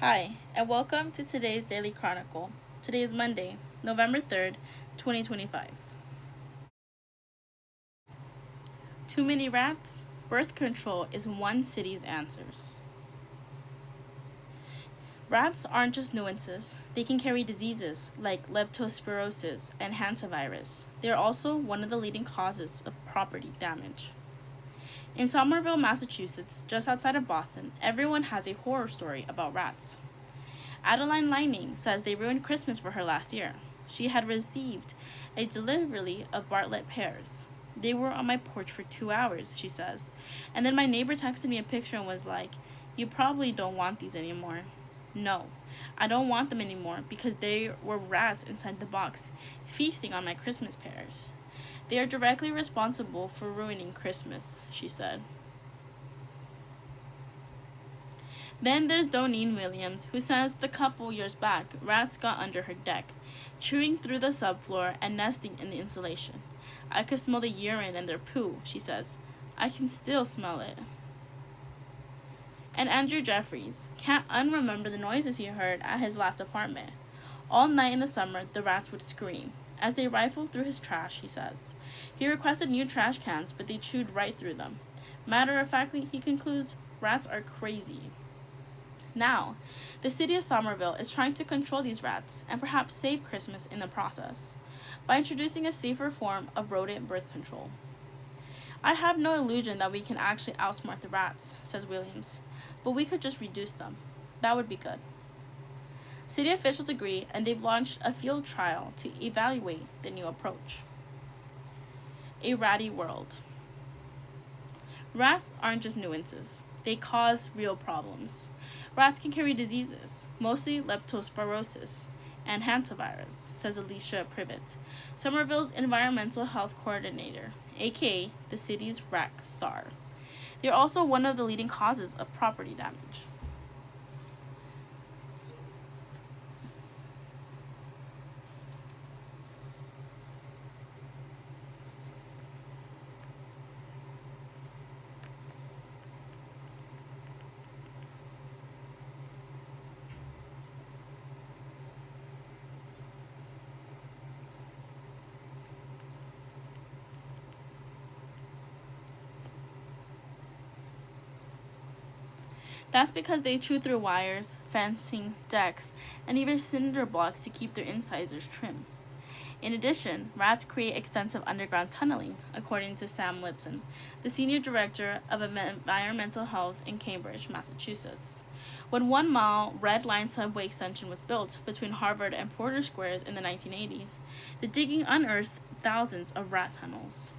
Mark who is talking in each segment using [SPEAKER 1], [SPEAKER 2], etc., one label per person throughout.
[SPEAKER 1] Hi, and welcome to today's Daily Chronicle. Today is Monday, November 3rd, 2025. Too many rats? Birth control is one city's answers. Rats aren't just nuisances. They can carry diseases like leptospirosis and hantavirus. They are also one of the leading causes of property damage. In Somerville, Massachusetts, just outside of Boston, everyone has a horror story about rats. Adeline Lining says they ruined Christmas for her last year. She had received a delivery of Bartlett pears. They were on my porch for 2 hours, she says. And then my neighbor texted me a picture and was like, "You probably don't want these anymore." No, I don't want them anymore because there were rats inside the box, feasting on my Christmas pears. They are directly responsible for ruining Christmas, she said. Then there's Doneen Williams, who says the couple years back, rats got under her deck, chewing through the subfloor and nesting in the insulation. "I could smell the urine and their poo," she says. "I can still smell it." And Andrew Jeffries can't unremember the noises he heard at his last apartment. All night in the summer, the rats would scream as they rifled through his trash, he says. He requested new trash cans, but they chewed right through them. Matter of factly, he concludes, rats are crazy. Now, the city of Somerville is trying to control these rats and perhaps save Christmas in the process by introducing a safer form of rodent birth control. "I have no illusion that we can actually outsmart the rats," says Williams, "but we could just reduce them. That would be good." City officials agree, and they've launched a field trial to evaluate the new approach. A ratty world. Rats aren't just nuisances. They cause real problems. Rats can carry diseases, mostly leptospirosis and hantavirus, says Alicia Privet, Somerville's environmental health coordinator, aka the city's rat czar. They are also one of the leading causes of property damage. That's because they chew through wires, fencing, decks, and even cinder blocks to keep their incisors trim. In addition, rats create extensive underground tunneling, according to Sam Lipson, the senior director of environmental health in Cambridge, Massachusetts. When 1 mile Red Line subway extension was built between Harvard and Porter Squares in the 1980s, the digging unearthed thousands of rat tunnels.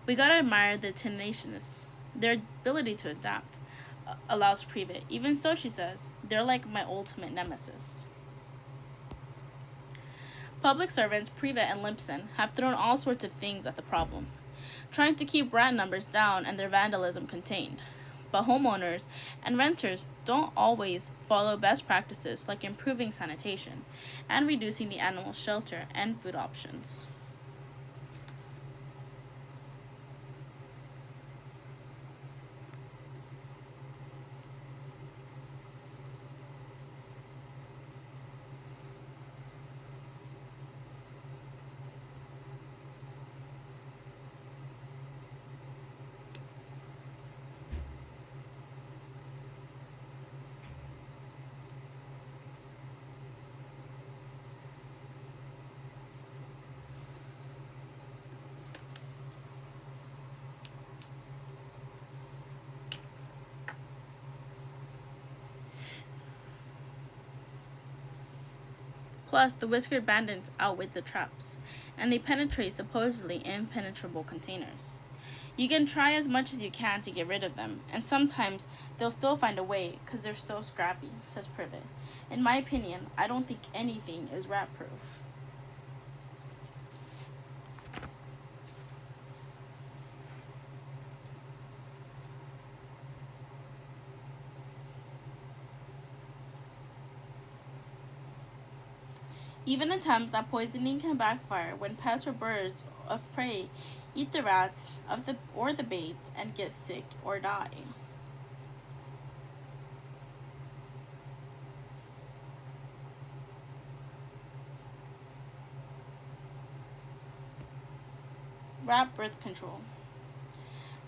[SPEAKER 1] "We gotta admire the tenaciousness, their ability to adapt," allows Privet. "Even so," she says, "they're like my ultimate nemesis." Public servants Privet and Limpson have thrown all sorts of things at the problem, trying to keep rat numbers down and their vandalism contained. But homeowners and renters don't always follow best practices like improving sanitation and reducing the animal shelter and food options. Plus, the whiskered bandits outwit the traps, and they penetrate supposedly impenetrable containers. You can try as much as you can to get rid of them, and sometimes they'll still find a way because they're so scrappy, says Privet. "In my opinion, I don't think anything is rat proof." Even attempts at poisoning can backfire when pests or birds of prey eat the rats or the bait and get sick or die. rat birth control.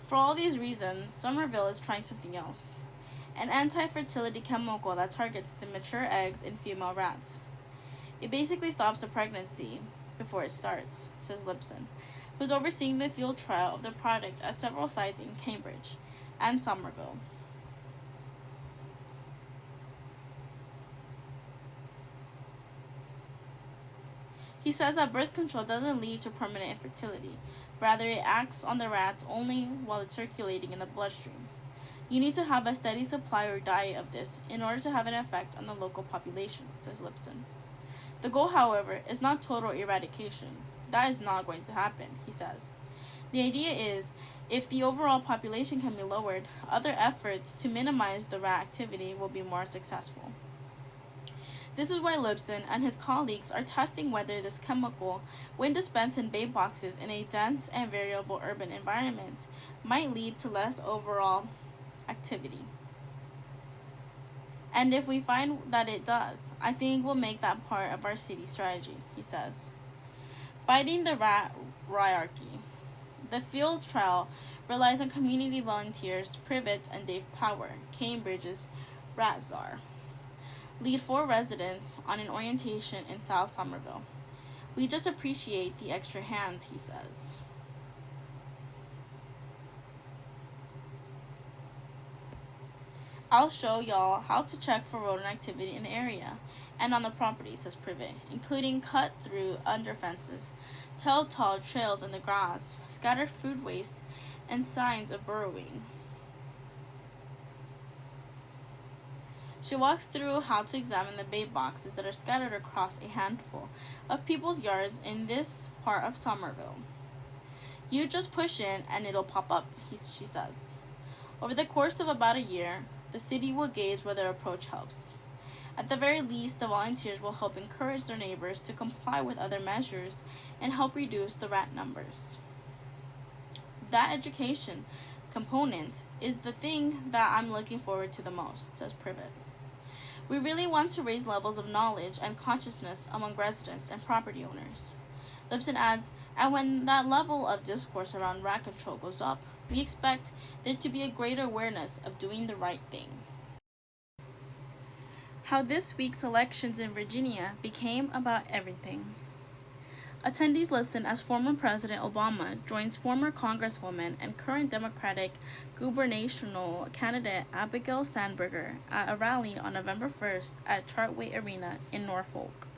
[SPEAKER 1] For all these reasons, Somerville is trying something else, an anti-fertility chemical that targets the mature eggs in female rats. It basically stops the pregnancy before it starts, says Lipson, who's overseeing the field trial of the product at several sites in Cambridge and Somerville. He says that birth control doesn't lead to permanent infertility. Rather, it acts on the rats only while it's circulating in the bloodstream. You need to have a steady supply or diet of this in order to have an effect on the local population, says Lipson. The goal, however, is not total eradication. That is not going to happen, he says. The idea is, if the overall population can be lowered, other efforts to minimize the rat activity will be more successful. This is why Lipson and his colleagues are testing whether this chemical, when dispensed in bait boxes in a dense and variable urban environment, might lead to less overall activity. And if we find that it does, I think we'll make that part of our city strategy, he says. Fighting the rat hierarchy. The field trial relies on community volunteers Privet and Dave Power, Cambridge's rat czar. Lead 4 residents on an orientation in South Somerville. We just appreciate the extra hands, he says. I'll show y'all how to check for rodent activity in the area and on the property, says Privet, including cut-through under fences, telltale trails in the grass, scattered food waste, and signs of burrowing. She walks through how to examine the bait boxes that are scattered across a handful of people's yards in this part of Somerville. You just push in and it'll pop up, she says. Over the course of about a year, the city will gauge whether approach helps. At the very least, the volunteers will help encourage their neighbors to comply with other measures and help reduce the rat numbers. That education component is the thing that I'm looking forward to the most, says Privet. We really want to raise levels of knowledge and consciousness among residents and property owners. Lipson adds, and when that level of discourse around rat control goes up, we expect there to be a greater awareness of doing the right thing. How this week's elections in Virginia became about everything. Attendees listen as former President Obama joins former Congresswoman and current Democratic gubernatorial candidate Abigail Sandberger at a rally on November 1st at Chartway Arena in Norfolk.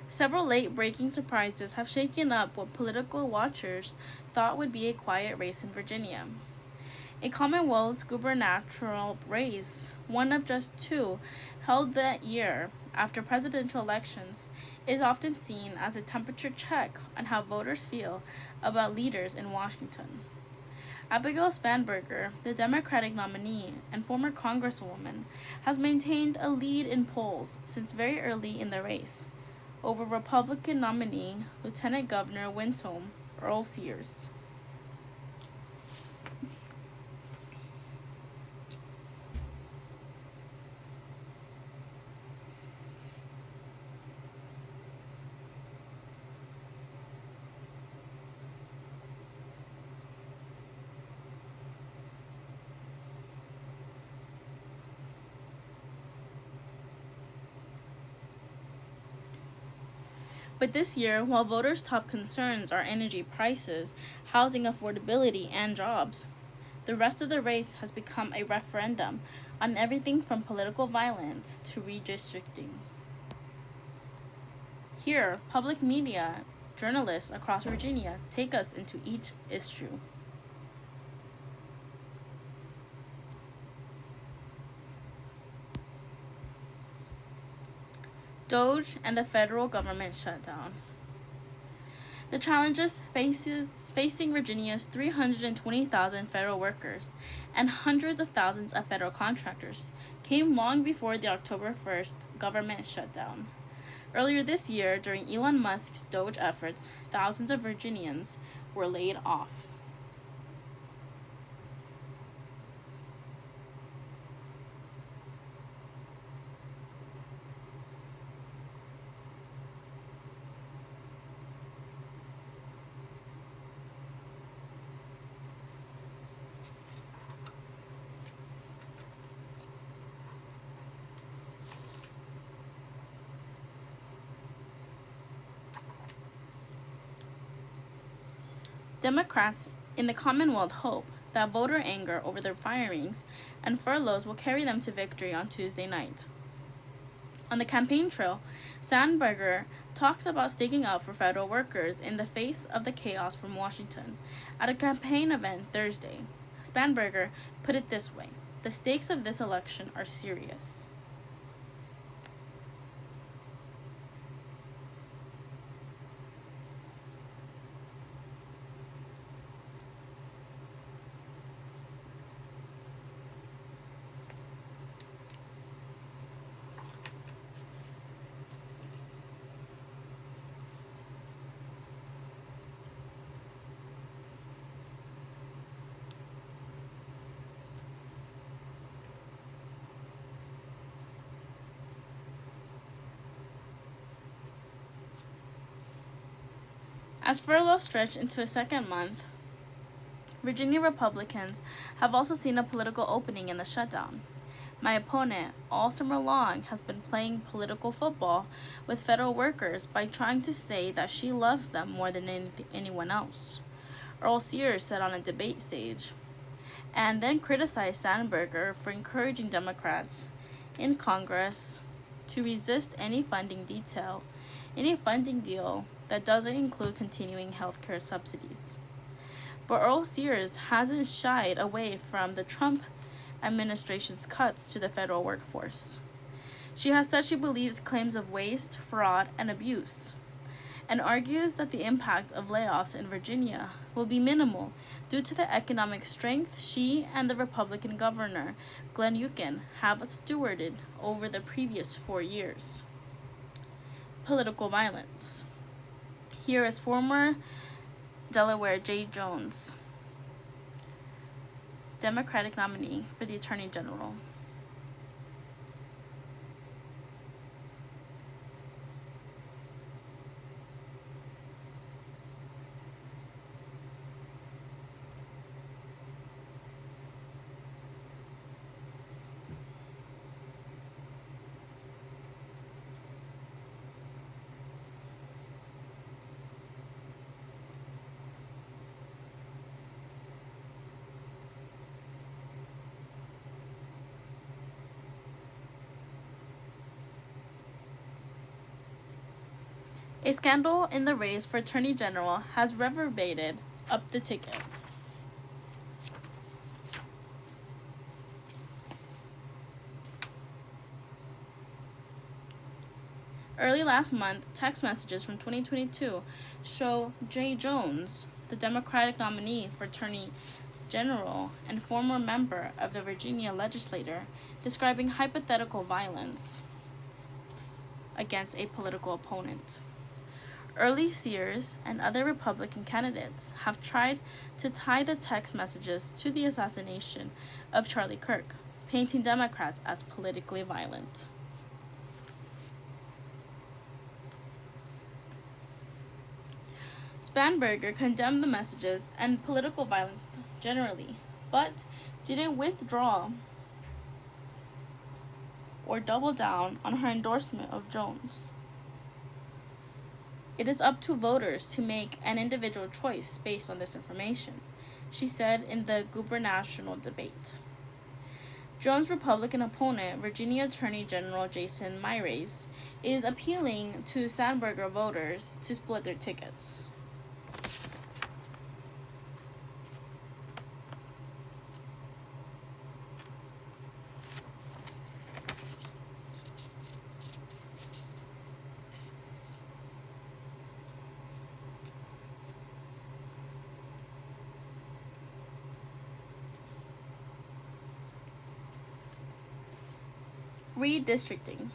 [SPEAKER 1] Several late-breaking surprises have shaken up what political watchers thought would be a quiet race in Virginia. A Commonwealth's gubernatorial race, one of just 2 held that year after presidential elections, is often seen as a temperature check on how voters feel about leaders in Washington. Abigail Spanberger, the Democratic nominee and former Congresswoman, has maintained a lead in polls since very early in the race over Republican nominee Lieutenant Governor Winsome Earl Sears. But this year, while voters' top concerns are energy prices, housing affordability, and jobs, the rest of the race has become a referendum on everything from political violence to redistricting. Here, public media journalists across Virginia take us into each issue. Doge and the federal government shutdown. The challenges facing Virginia's 320,000 federal workers and hundreds of thousands of federal contractors came long before the October 1st government shutdown. Earlier this year, during Elon Musk's Doge efforts, thousands of Virginians were laid off. Democrats in the Commonwealth hope that voter anger over their firings and furloughs will carry them to victory on Tuesday night. On the campaign trail, Sandberger talks about sticking up for federal workers in the face of the chaos from Washington. At a campaign event Thursday, Sandberger put it this way: "The stakes of this election are serious." As furloughs stretch into a second month, Virginia Republicans have also seen a political opening in the shutdown. My opponent, all summer long, has been playing political football with federal workers by trying to say that she loves them more than anyone else, Earl Sears said on a debate stage, and then criticized Sandberger for encouraging Democrats in Congress to resist any funding deal that doesn't include continuing health care subsidies. But Earl Sears hasn't shied away from the Trump administration's cuts to the federal workforce. She has said she believes claims of waste, fraud, and abuse, and argues that the impact of layoffs in Virginia will be minimal due to the economic strength she and the Republican governor, Glenn Youngkin, have stewarded over the previous 4 years. Political violence. Here is former Delaware Jay Jones, Democratic nominee for the Attorney General. A scandal in the race for Attorney General has reverberated up the ticket. Early last month, text messages from 2022 show Jay Jones, the Democratic nominee for Attorney General and former member of the Virginia legislature, describing hypothetical violence against a political opponent. Early Sears and other Republican candidates have tried to tie the text messages to the assassination of Charlie Kirk, painting Democrats as politically violent. Spanberger condemned the messages and political violence generally, but didn't withdraw or double down on her endorsement of Jones. "It is up to voters to make an individual choice based on this information," she said in the gubernatorial debate. Jones' Republican opponent, Virginia Attorney General Jason Miyares, is appealing to Sandberger voters to split their tickets. Redistricting.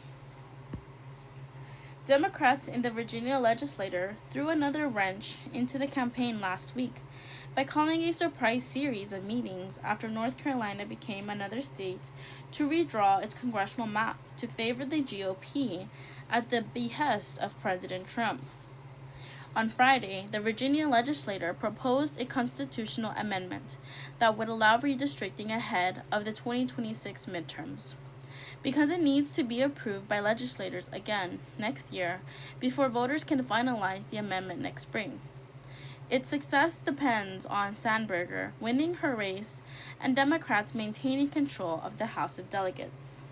[SPEAKER 1] Democrats in the Virginia legislature threw another wrench into the campaign last week by calling a surprise series of meetings after North Carolina became another state to redraw its congressional map to favor the GOP at the behest of President Trump. On Friday, the Virginia legislature proposed a constitutional amendment that would allow redistricting ahead of the 2026 midterms, because it needs to be approved by legislators again next year before voters can finalize the amendment next spring. Its success depends on Sandberger winning her race and Democrats maintaining control of the House of Delegates.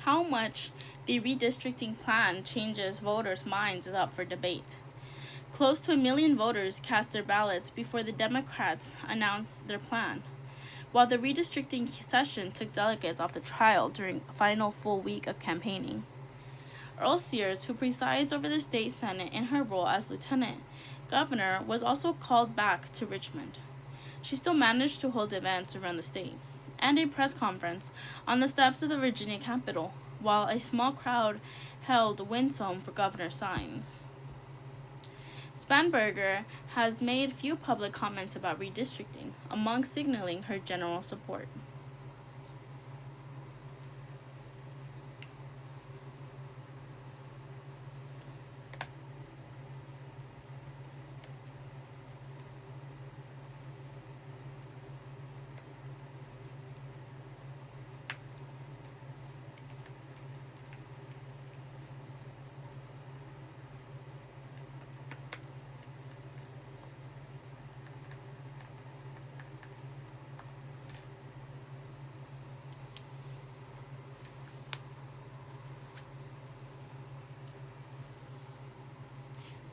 [SPEAKER 1] How much the redistricting plan changes voters' minds is up for debate. Close to 1 million voters cast their ballots before the Democrats announced their plan, while the redistricting session took delegates off the trial during a final full week of campaigning. Earl Sears, who presides over the state senate in her role as lieutenant governor, was also called back to Richmond. She still managed to hold events around the state and a press conference on the steps of the Virginia Capitol, while a small crowd held Winsome for governor signs. Spanberger has made few public comments about redistricting, among signaling her general support.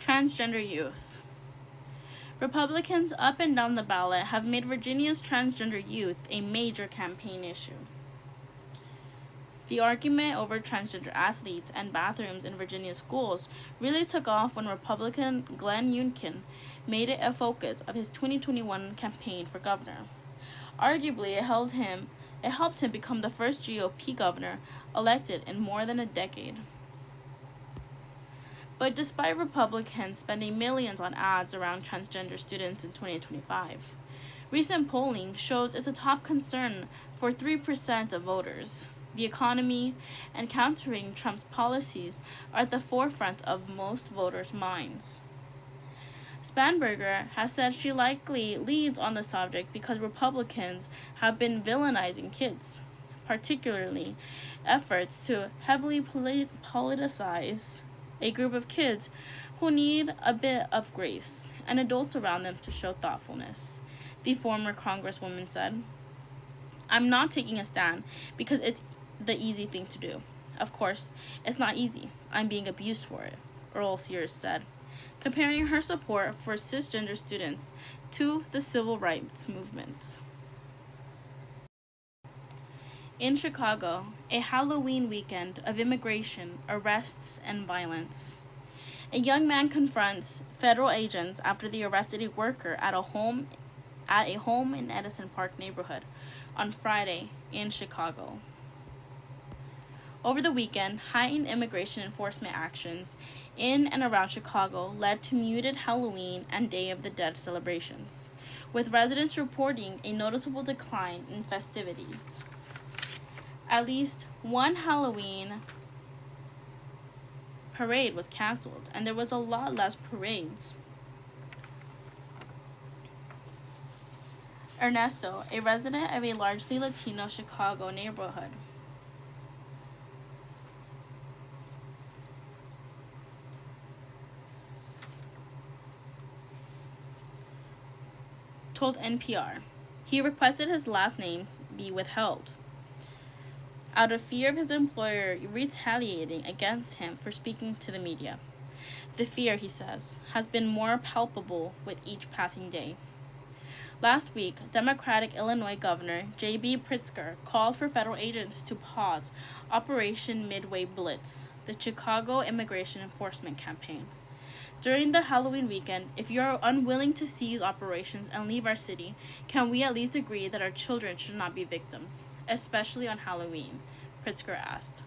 [SPEAKER 1] Transgender youth. Republicans up and down the ballot have made Virginia's transgender youth a major campaign issue. The argument over transgender athletes and bathrooms in Virginia schools really took off when Republican Glenn Youngkin made it a focus of his 2021 campaign for governor. Arguably, it helped him become the first GOP governor elected in more than a decade. But despite Republicans spending millions on ads around transgender students in 2025, recent polling shows it's a top concern for 3% of voters. The economy and countering Trump's policies are at the forefront of most voters' minds. Spanberger has said she likely leads on the subject because Republicans have been villainizing kids, particularly efforts to heavily politicize a group of kids who need a bit of grace and adults around them to show thoughtfulness, the former Congresswoman said. I'm not taking a stand because it's the easy thing to do. Of course, it's not easy. I'm being abused for it, Earl Sears said, comparing her support for cisgender students to the civil rights movement. In Chicago, a Halloween weekend of immigration, arrests, and violence. A young man confronts federal agents after they arrested a worker at a home in Edison Park neighborhood on Friday in Chicago. Over the weekend, heightened immigration enforcement actions in and around Chicago led to muted Halloween and Day of the Dead celebrations, with residents reporting a noticeable decline in festivities. At least one Halloween parade was canceled, and there was a lot less parades. Ernesto, a resident of a largely Latino Chicago neighborhood, told NPR he requested his last name be withheld out of fear of his employer retaliating against him for speaking to the media. The fear, he says, has been more palpable with each passing day. Last week, Democratic Illinois Governor J.B. Pritzker called for federal agents to pause Operation Midway Blitz, the Chicago immigration enforcement campaign. During the Halloween weekend, if you are unwilling to cease operations and leave our city, can we at least agree that our children should not be victims, especially on Halloween? Pritzker asked.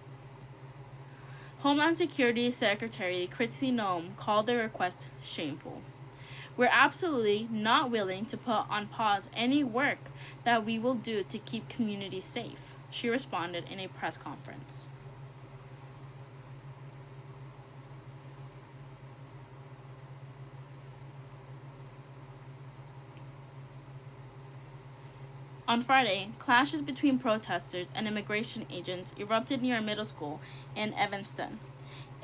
[SPEAKER 1] Homeland Security Secretary Kristi Noem called the request shameful. We're absolutely not willing to put on pause any work that we will do to keep communities safe, she responded in a press conference. On Friday, clashes between protesters and immigration agents erupted near a middle school in Evanston,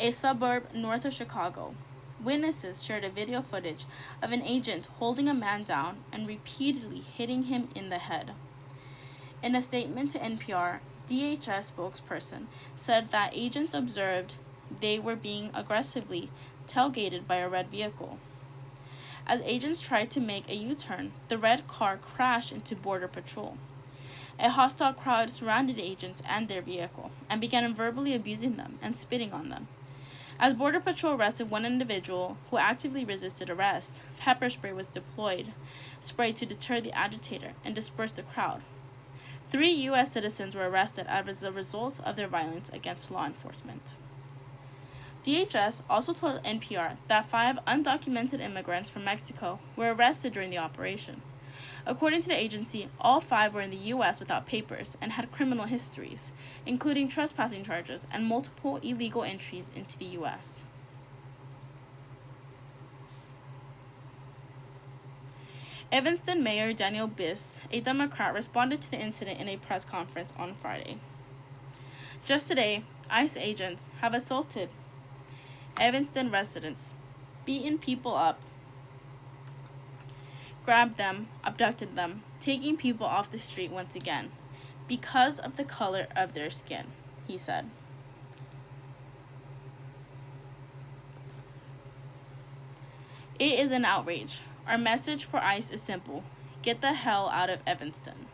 [SPEAKER 1] a suburb north of Chicago. Witnesses shared a video footage of an agent holding a man down and repeatedly hitting him in the head. In a statement to NPR, DHS spokesperson said that agents observed they were being aggressively tailgated by a red vehicle. As agents tried to make a U-turn, the red car crashed into Border Patrol. A hostile crowd surrounded the agents and their vehicle and began verbally abusing them and spitting on them. As Border Patrol arrested one individual who actively resisted arrest, pepper spray was sprayed to deter the agitator and disperse the crowd. 3 U.S. citizens were arrested as a result of their violence against law enforcement. DHS also told NPR that 5 undocumented immigrants from Mexico were arrested during the operation. According to the agency, all 5 were in the U.S. without papers and had criminal histories, including trespassing charges and multiple illegal entries into the U.S. Evanston Mayor Daniel Biss, a Democrat, responded to the incident in a press conference on Friday. Just today, ICE agents have assaulted Evanston residents, beaten people up, grabbed them, abducted them, taking people off the street once again, because of the color of their skin, he said. It is an outrage. Our message for ICE is simple. Get the hell out of Evanston.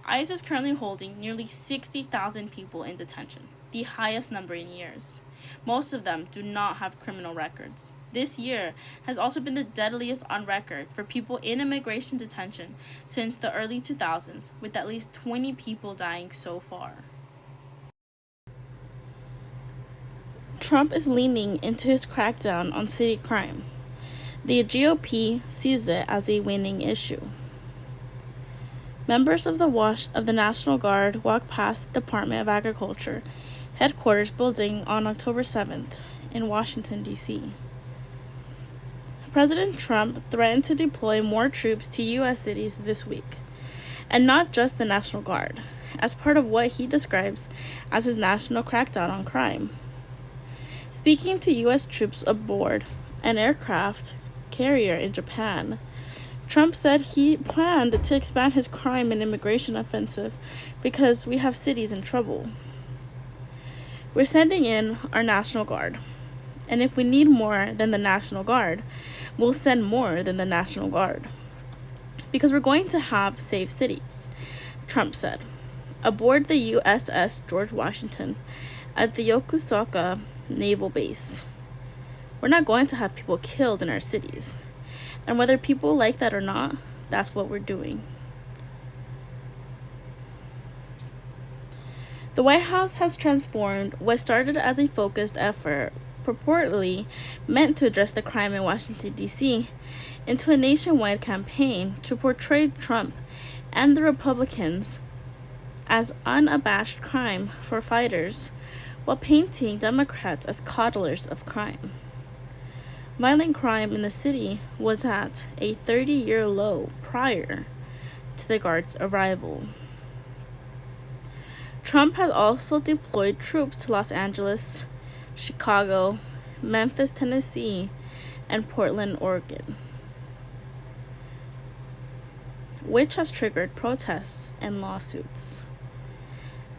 [SPEAKER 1] ICE is currently holding nearly 60,000 people in detention, the highest number in years. Most of them do not have criminal records. This year has also been the deadliest on record for people in immigration detention since the early 2000s, with at least 20 people dying so far. Trump is leaning into his crackdown on city crime. The GOP sees it as a winning issue. Members of the National Guard walked past the Department of Agriculture headquarters building on October 7th in Washington, D.C. President Trump threatened to deploy more troops to U.S. cities this week, and not just the National Guard, as part of what he describes as his national crackdown on crime. Speaking to U.S. troops aboard an aircraft carrier in Japan, Trump said he planned to expand his crime and immigration offensive because we have cities in trouble. We're sending in our National Guard, and if we need more than the National Guard, we'll send more than the National Guard, because we're going to have safe cities, Trump said, aboard the USS George Washington at the Yokosuka Naval Base. We're not going to have people killed in our cities, and whether people like that or not, that's what we're doing. The White House has transformed what started as a focused effort purportedly meant to address the crime in Washington, D.C., into a nationwide campaign to portray Trump and the Republicans as unabashed crime for fighters, while painting Democrats as coddlers of crime. Violent crime in the city was at a 30-year low prior to the Guard's arrival. Trump has also deployed troops to Los Angeles, Chicago, Memphis, Tennessee, and Portland, Oregon, which has triggered protests and lawsuits.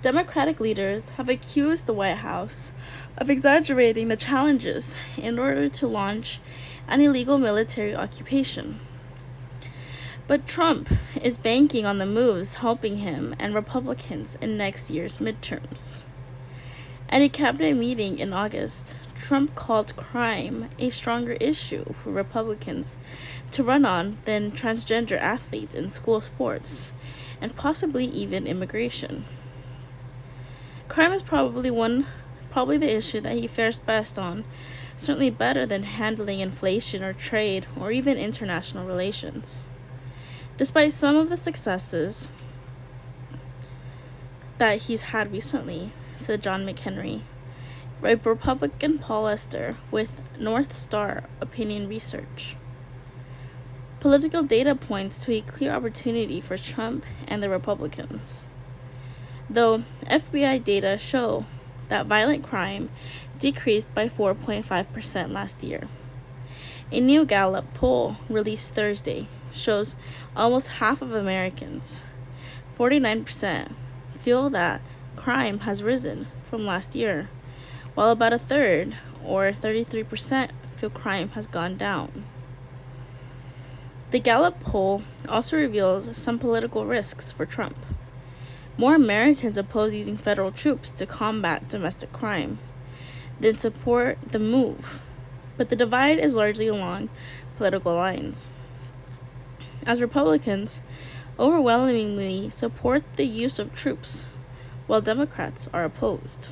[SPEAKER 1] Democratic leaders have accused the White House of exaggerating the challenges in order to launch an illegal military occupation. But Trump is banking on the moves helping him and Republicans in next year's midterms. At a cabinet meeting in August, Trump called crime a stronger issue for Republicans to run on than transgender athletes in school sports, and possibly even immigration. Crime is probably one probably the issue that he fares best on, certainly better than handling inflation or trade or even international relations. Despite some of the successes that he's had recently, said John McHenry, a Republican pollster with North Star Opinion Research. Political data points to a clear opportunity for Trump and the Republicans. Though FBI data show that violent crime decreased by 4.5% last year. A new Gallup poll released Thursday shows almost half of Americans, 49%, feel that crime has risen from last year, while about a third, or 33%, feel crime has gone down. The Gallup poll also reveals some political risks for Trump. More Americans oppose using federal troops to combat domestic crime than support the move, but the divide is largely along political lines. As Republicans overwhelmingly support the use of troops, while Democrats are opposed.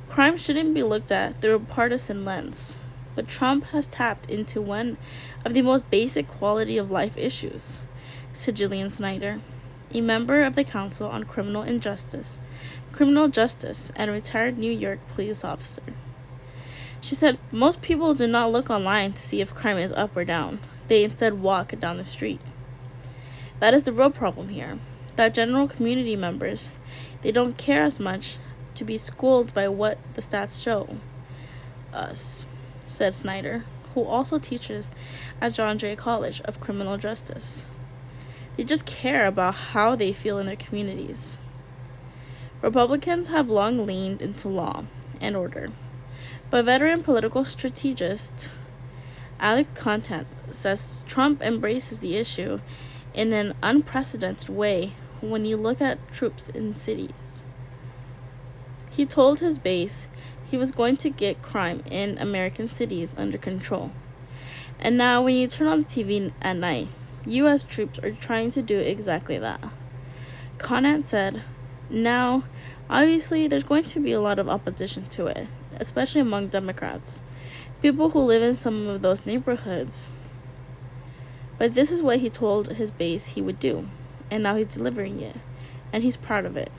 [SPEAKER 1] Crime shouldn't be looked at through a partisan lens, but Trump has tapped into one of the most basic quality of life issues, said Jillian Snyder, a member of the Council on Criminal Justice and retired New York police officer. She said most people do not look online to see if crime is up or down. They instead walk down the street. That is the real problem here, that general community members, they don't care as much to be schooled by what the stats show us, said Snyder, who also teaches at John Jay College of Criminal Justice. They just care about how they feel in their communities. Republicans have long leaned into law and order, but veteran political strategist Alex Contant says Trump embraces the issue in an unprecedented way when you look at troops in cities. He told his base he was going to get crime in American cities under control. And now when you turn on the TV at night, U.S. troops are trying to do exactly that. Conant said, now, obviously, there's going to be a lot of opposition to it, especially among Democrats, people who live in some of those neighborhoods. But this is what he told his base he would do, and now he's delivering it, and he's proud of it.